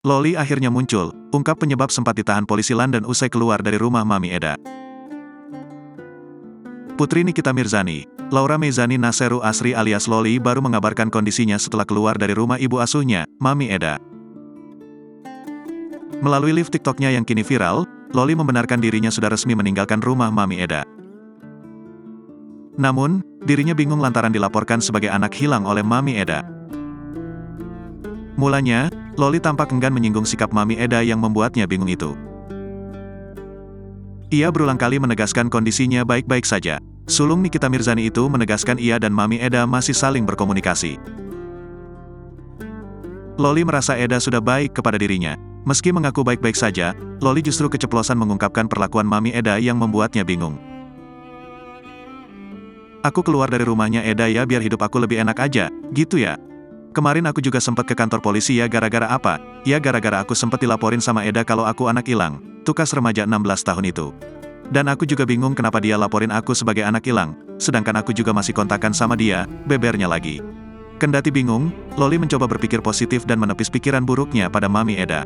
Loli akhirnya muncul, ungkap penyebab sempat ditahan polisi London usai keluar dari rumah Mami Eda. Putri Nikita Mirzani, Laura Meizani Naseru Asri alias Loli baru mengabarkan kondisinya setelah keluar dari rumah ibu asuhnya, Mami Eda. Melalui live TikToknya yang kini viral, Loli membenarkan dirinya sudah resmi meninggalkan rumah Mami Eda. Namun, dirinya bingung lantaran dilaporkan sebagai anak hilang oleh Mami Eda. Mulanya, Loli tampak enggan menyinggung sikap Mami Eda yang membuatnya bingung itu. Ia berulang kali menegaskan kondisinya baik-baik saja. Sulung Nikita Mirzani itu menegaskan ia dan Mami Eda masih saling berkomunikasi. Loli merasa Eda sudah baik kepada dirinya. Meski mengaku baik-baik saja, Loli justru keceplosan mengungkapkan perlakuan Mami Eda yang membuatnya bingung. Aku keluar dari rumahnya Eda ya biar hidup aku lebih enak aja, gitu ya. Kemarin aku juga sempat ke kantor polisi ya gara-gara apa? Ya gara-gara aku sempat dilaporin sama Eda kalau aku anak hilang, tukas remaja 16 tahun itu. Dan aku juga bingung kenapa dia laporin aku sebagai anak hilang, sedangkan aku juga masih kontakan sama dia, bebernya lagi. Kendati bingung, Loli mencoba berpikir positif dan menepis pikiran buruknya pada Mami Eda.